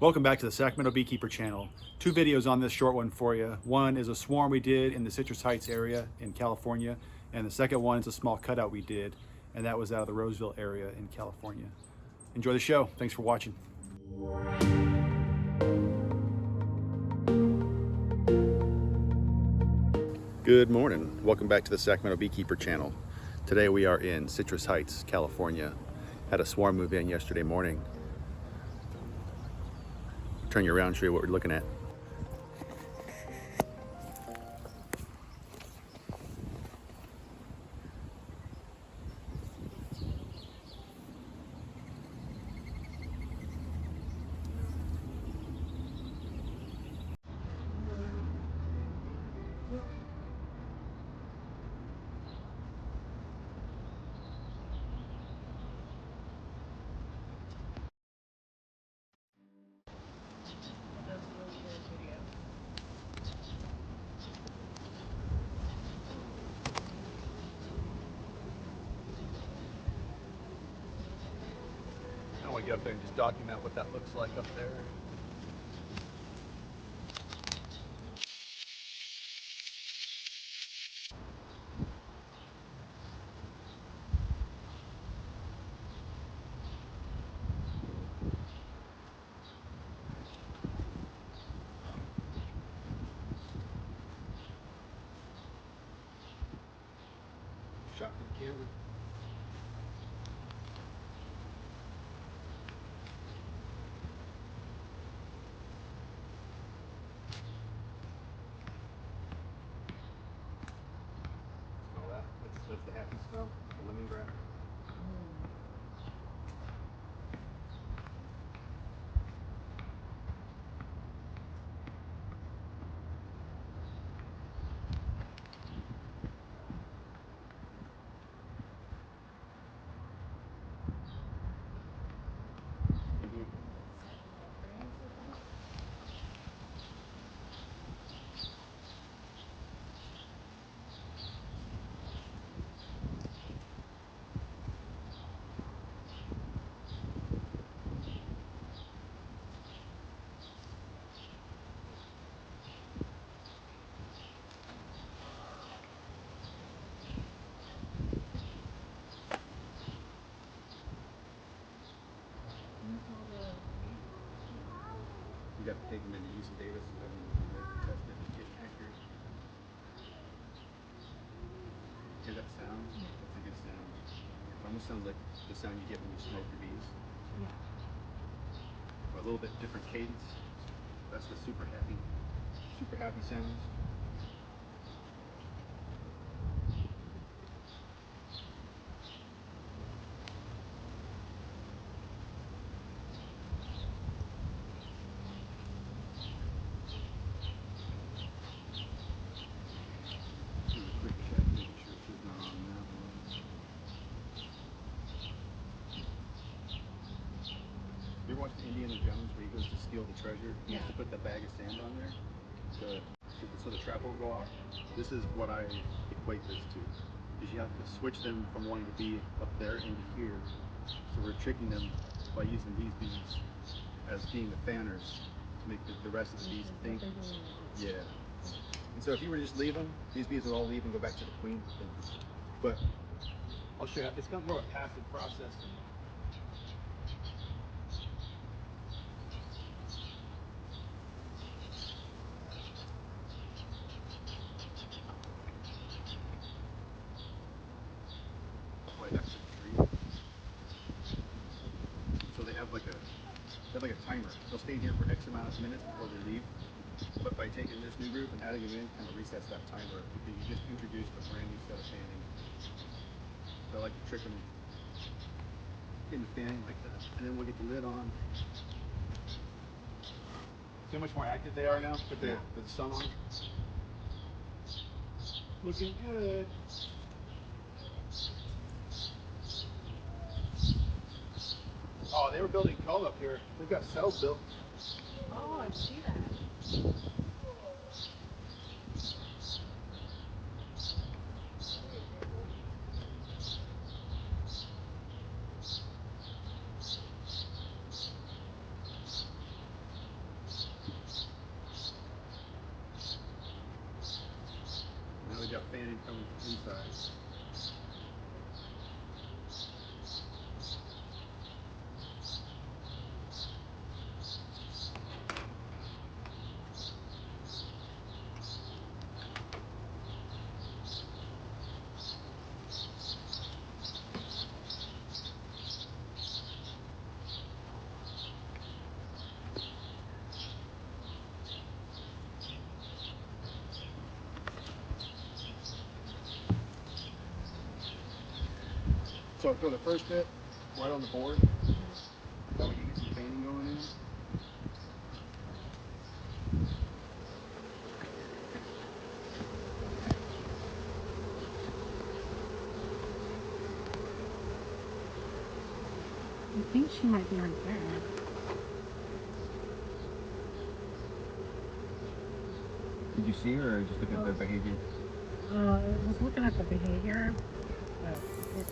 Welcome back to the Sacramento Beekeeper channel. Two videos on this short one for you. One is a swarm we did in the Citrus Heights area in California, and the second one is a small cutout we did, and that was out of the Roseville area in California. Enjoy the show. Thanks for watching. Good morning. Welcome back to the Sacramento Beekeeper channel. Today we are in Citrus Heights, California. Had a swarm move in yesterday morning. Turn you around and show you what we're looking at. I want to get up there and just document what that looks like up there. Shot for the camera. Smell that? That's the happy smell, the lemongrass. You have to take them into UC Davis and have them tested and get accurate. Hear that sound? That's a good sound. It almost sounds like the sound you get when you smoke your bees. Yeah. But a little bit different cadence. That's the super happy sounds. You ever watched Indiana Jones where he goes to steal the treasure? He has to put the bag of sand on there so the trap won't go off. This is what I equate this to. Is you have to switch them from wanting to be up there into here. So we're tricking them by using these bees as being the fanners to make the rest of the bees think. Yeah. And so if you were to just leave them, these bees will all leave and go back to the queen. But I'll show you. It's kind of more of a passive process. So they have like a timer. They'll stay here for X amount of minutes before they leave. But by taking this new group and adding them in, kind of resets that timer because you just introduced a brand new set of fanning. So I like to trick them into fanning like that, and then we'll get the lid on. See how much more active they are now with the sun on? Looking good. Oh, they were building comb up here. They've got cells built. Oh, I see that. fanning comes inside. So I throw the first bit right on the board. That way you get some fanning going in. I think she might be right there. Did you see her or just look at the behavior? I was looking at the behavior, but it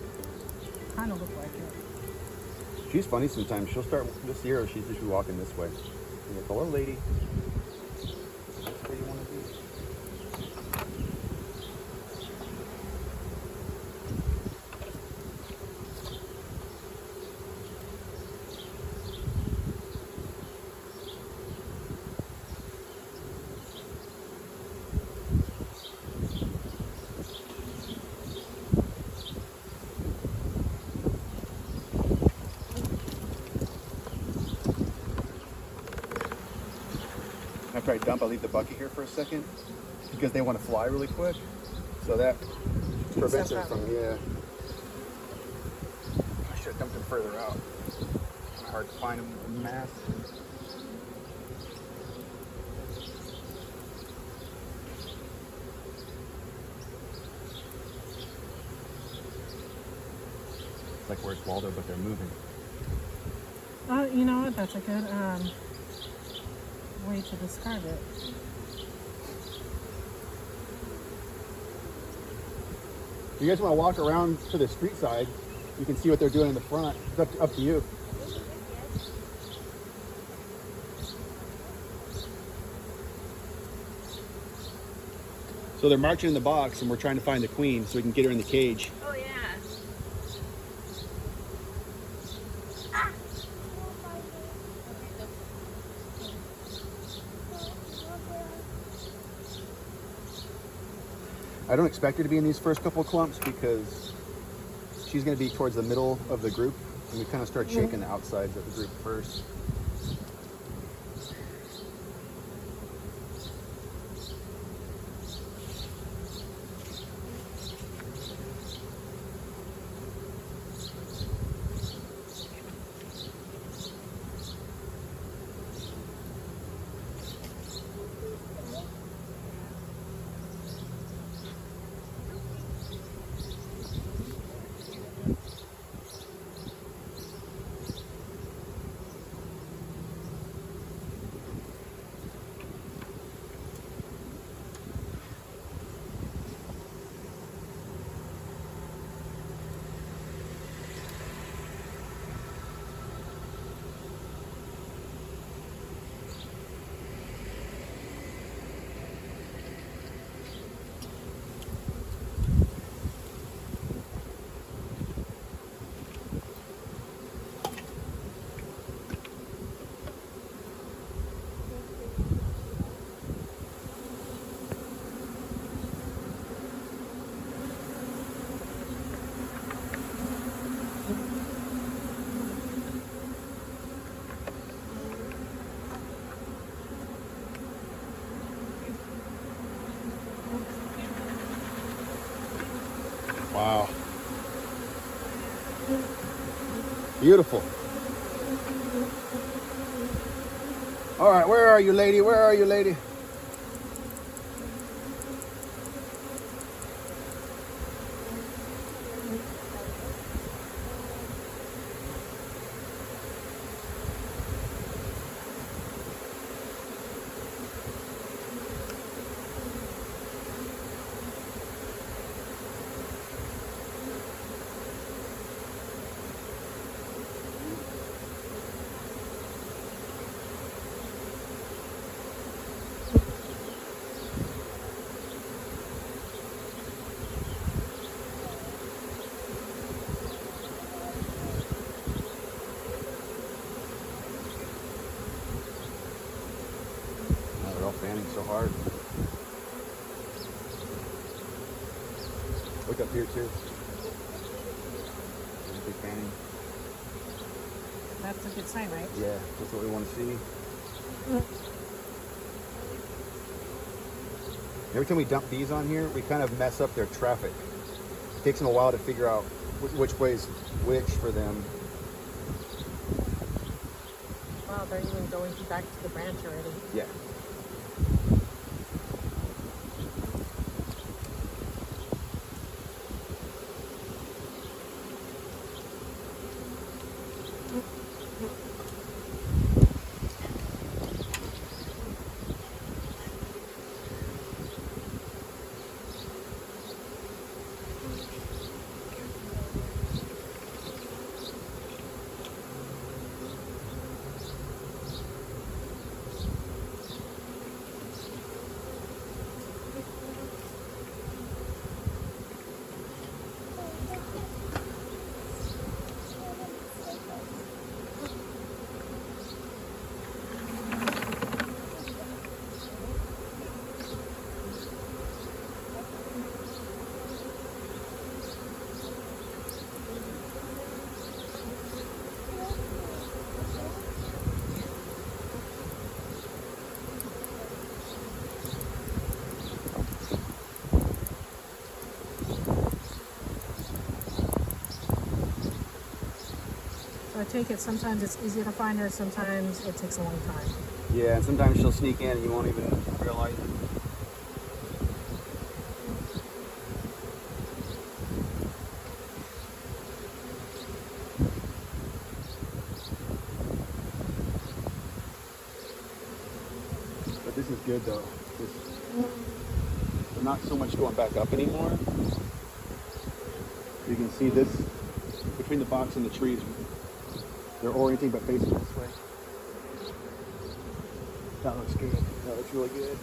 kind of looked like it. She's funny sometimes. She'll start this year. She's just walking this way. I'm like, hello, lady. That's where you want to be. After I dump, I leave the bucket here for a second because they want to fly really quick. So that prevents them from, yeah. I should have dumped them further out. Kind of hard to find them in mass. It's like where's Waldo, but they're moving. You know what? That's a good way to describe it. If you guys want to walk around to the street side, you can see what they're doing in the front. It's up to you. So they're marching in the box and we're trying to find the queen so we can get her in the cage. Oh, yeah. I don't expect her to be in these first couple of clumps because she's going to be towards the middle of the group, and we kind of start shaking the outsides of the group first. Wow. Beautiful. All right, where are you, lady? Where are you, lady? panning so hard. Look up here too. Big panning. That's a good sign, right? Yeah, that's what we want to see. Every time we dump bees on here, we kind of mess up their traffic. It takes them a while to figure out which way's which for them. Wow, they're even going back to the branch already. Yeah. So I take it sometimes it's easier to find her, sometimes it takes a long time. Yeah, and sometimes she'll sneak in and you won't even realize it. But this is good though. They're not so much going back up anymore. You can see this between the box and the trees. They're orienting but facing this way. That looks good. That looks really good.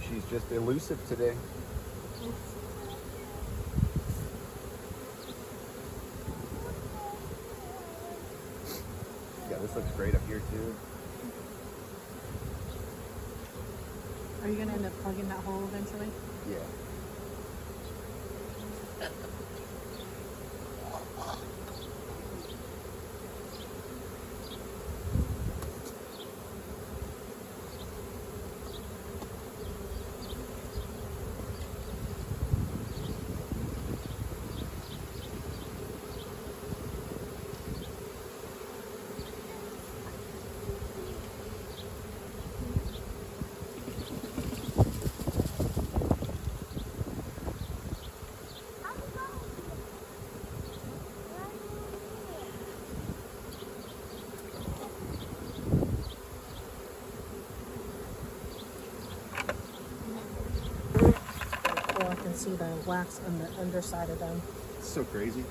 she's just elusive today. Yeah, this looks great up here too. Are you gonna end up plugging that hole eventually? Yeah. Well, I can see the wax on the underside of them. It's so crazy.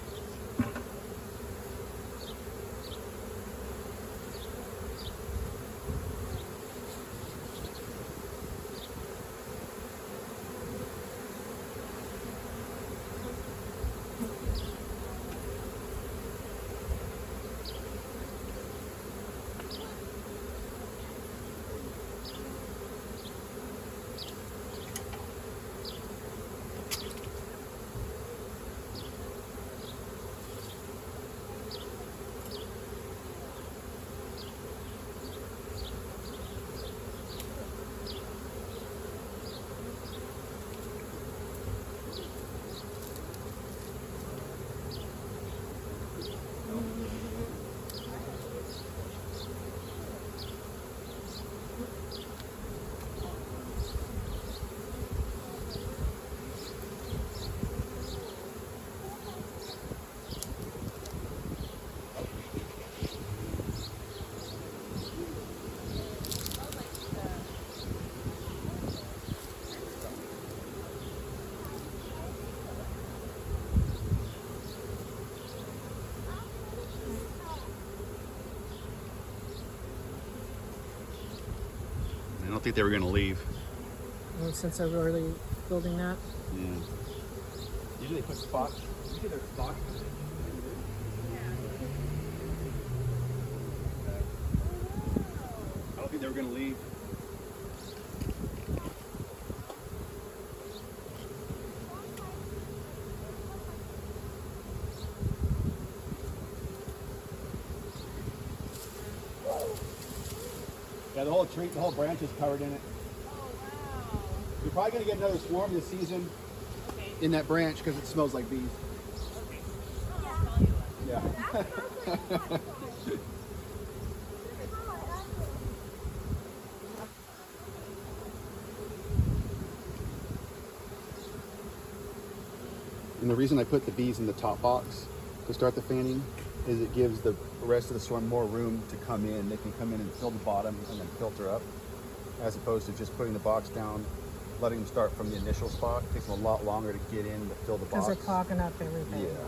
I don't think they were going to leave. Well, since they're really building that. Yeah. Usually they put spots. Usually there's spots. I don't think they were going to leave. Yeah, the whole tree, the whole branch is covered in it. Oh, wow. You're probably going to get another swarm this season in that branch because it smells like bees. Okay. I'll tell you what. Yeah. And the reason I put the bees in the top box to start the fanning is it gives the rest of the swarm more room to come in. They can come in and fill the bottom and then filter up, as opposed to just putting the box down, letting them start from the initial spot. It takes them a lot longer to get in to fill the box. Because they're clogging up everything. Yeah.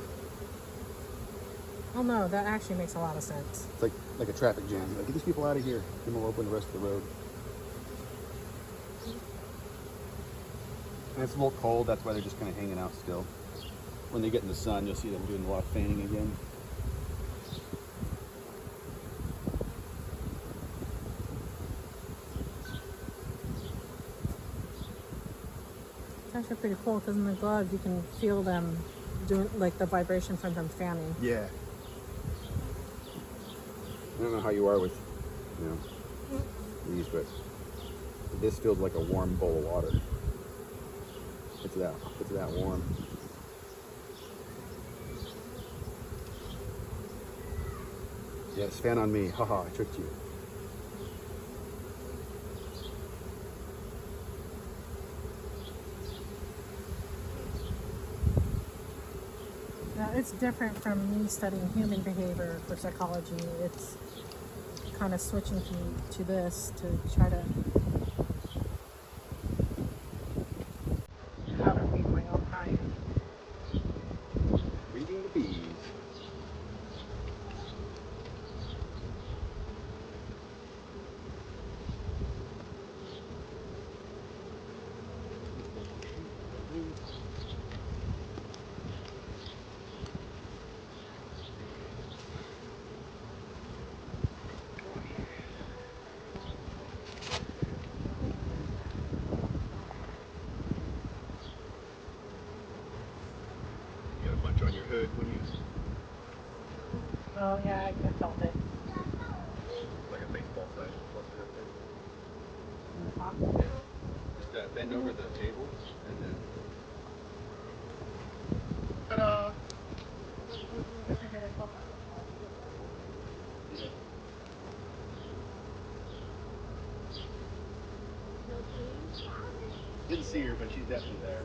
Oh no, that actually makes a lot of sense. It's like a traffic jam. Like, get these people out of here. Then we'll open the rest of the road. And it's a little cold, that's why they're just kind of hanging out still. When they get in the sun, you'll see them doing a lot of fanning again. It's actually pretty cool because in the glove you can feel them doing like the vibration from them fanning. Yeah. I don't know how you are with, you know, these, but this feels like a warm bowl of water. It's that warm. Yes, fan on me. Haha, I tricked you. Now, it's different from me studying human behavior for psychology. It's kind of switching to this to try to how to feed my own hive. Feeding the bees. You got a bunch on your hood when you, Oh yeah, I felt it. like a baseball flag. What's it up there? In the top. Yeah. Just bend over the table and then. Ta-da! Yeah. Didn't see her, but she's definitely there.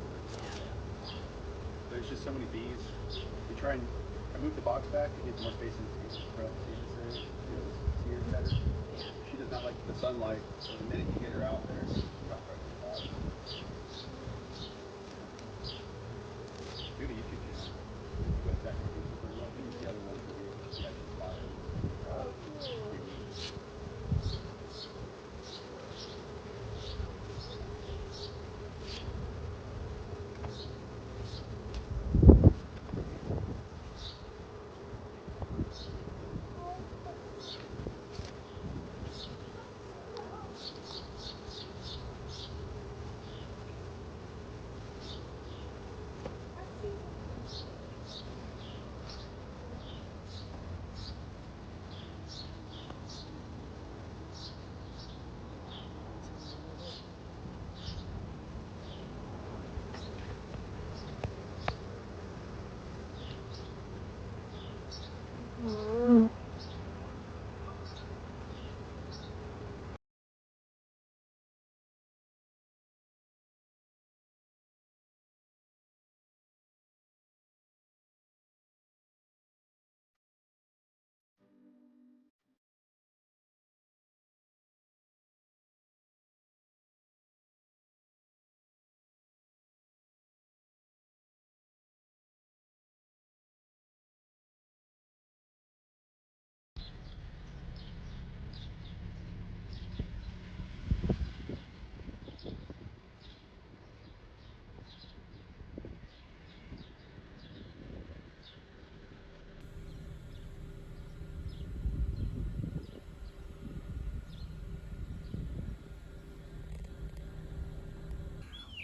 There's just so many bees. We try and I move the box back to get more space in the front. See this area? Be able to see her better. She does not like the sunlight, so the minute you get her out there, she'll drop right to the bottom. Beauty, you could just go back to Beekeeper. Look, you can see other ones here. Yeah, she's flying. Pretty neat.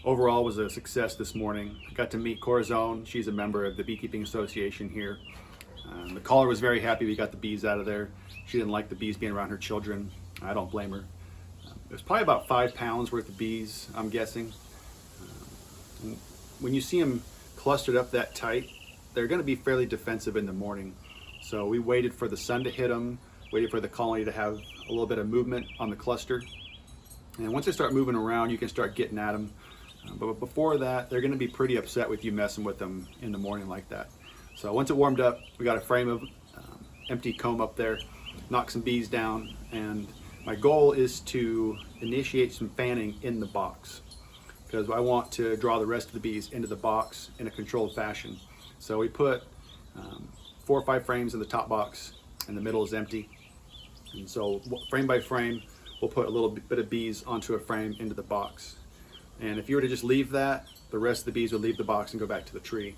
Overall was a success this morning. I got to meet Corazon. She's a member of the Beekeeping Association here. The caller was very happy we got the bees out of there. She didn't like the bees being around her children. I don't blame her. It was probably about 5 pounds worth of bees, I'm guessing. And when you see them clustered up that tight, they're going to be fairly defensive in the morning. So we waited for the sun to hit them, waited for the colony to have a little bit of movement on the cluster. And once they start moving around, you can start getting at them. But before that, they're going to be pretty upset with you messing with them in the morning like that. So once it warmed up, we got a frame of empty comb up there, knock some bees down, and my goal is to initiate some fanning in the box because I want to draw the rest of the bees into the box in a controlled fashion. So we put 4 or 5 frames in the top box and the middle is empty. And so frame by frame, we'll put a little bit of bees onto a frame into the box. And if you were to just leave that, the rest of the bees would leave the box and go back to the tree.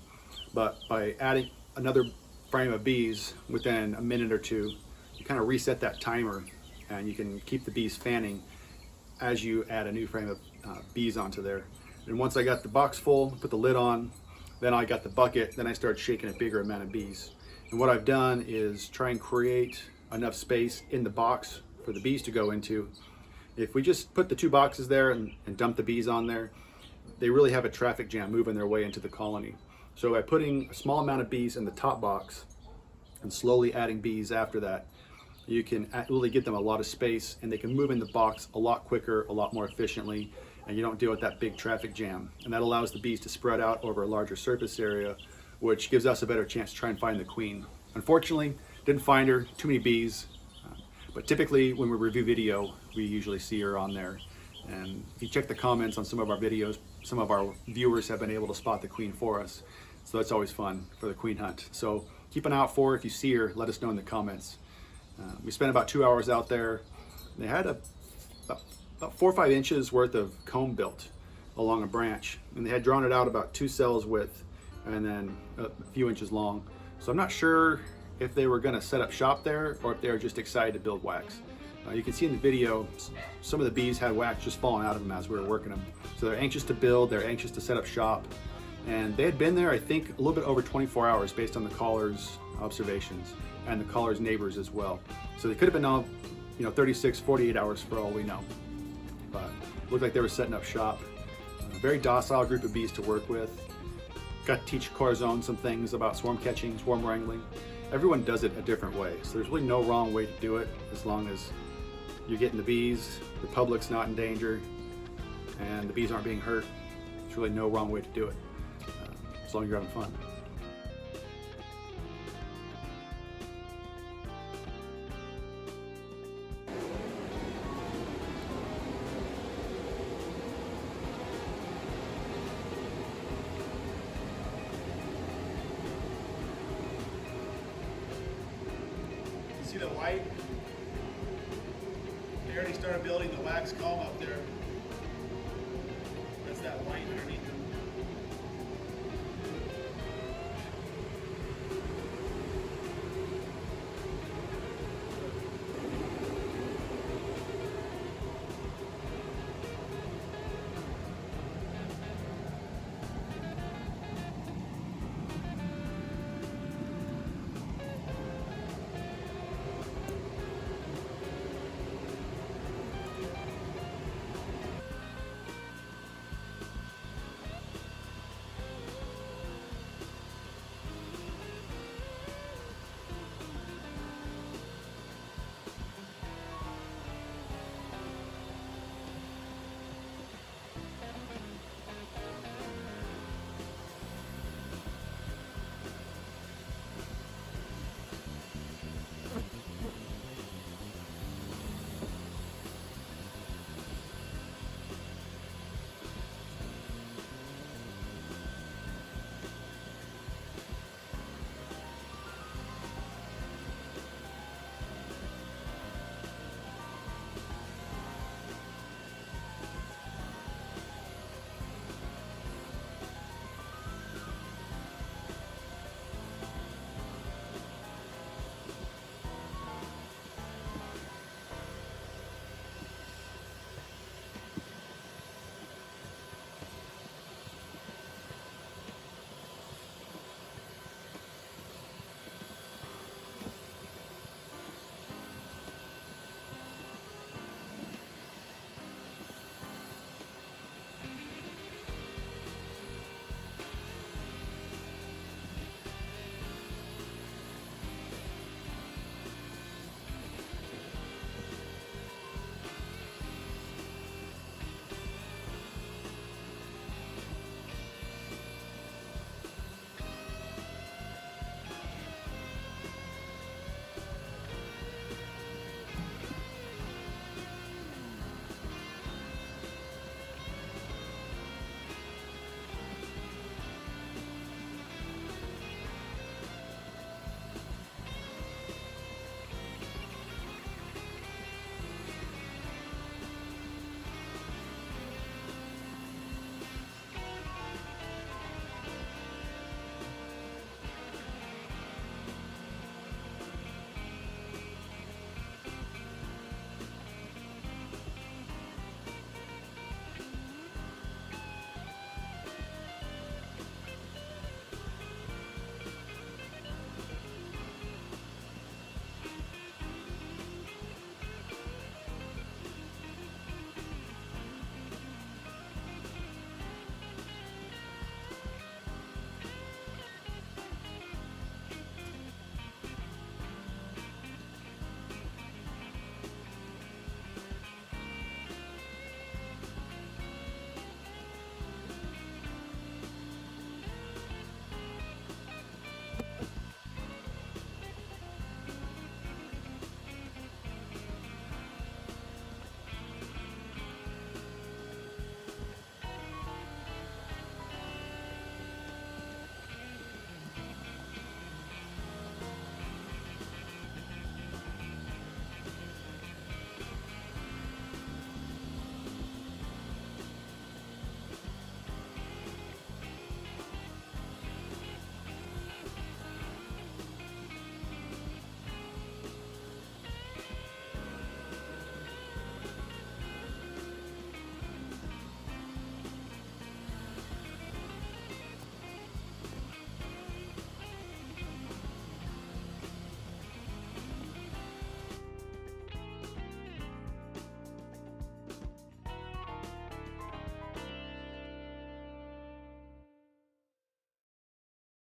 But by adding another frame of bees within a minute or two, you kind of reset that timer and you can keep the bees fanning as you add a new frame of bees onto there. And once I got the box full, put the lid on, then I got the bucket, then I started shaking a bigger amount of bees. And what I've done is try and create enough space in the box for the bees to go into. If we just put the 2 boxes there and dump the bees on there, they really have a traffic jam moving their way into the colony. So by putting a small amount of bees in the top box and slowly adding bees after that, you can really get them a lot of space and they can move in the box a lot quicker, a lot more efficiently, and you don't deal with that big traffic jam. And that allows the bees to spread out over a larger surface area, which gives us a better chance to try and find the queen. Unfortunately, didn't find her, too many bees. But typically when we review video, we usually see her on there. And if you check the comments on some of our videos, some of our viewers have been able to spot the queen for us. So that's always fun for the queen hunt. So keep an eye out for her. If you see her, let us know in the comments. We spent about 2 hours out there. They had about 4 or 5 inches worth of comb built. along a branch, and they had drawn it out about 2 cells width and then a few inches long. So I'm not sure if they were going to set up shop there or if they were just excited to build wax. You can see in the video some of the bees had wax just falling out of them as we were working them. So they're anxious to build, they're anxious to set up shop, and they had been there I think a little bit over 24 hours based on the caller's observations and the caller's neighbors as well. So they could have been all 36, 48 hours for all we know. But it looked like they were setting up shop. A very docile group of bees to work with. Got to teach Corazon some things about swarm catching, swarm wrangling. Everyone does it a different way, so there's really no wrong way to do it as long as you're getting the bees, the public's not in danger, and the bees aren't being hurt. There's really no wrong way to do it, as long as you're having fun. See the white? They already started building the wax comb up there.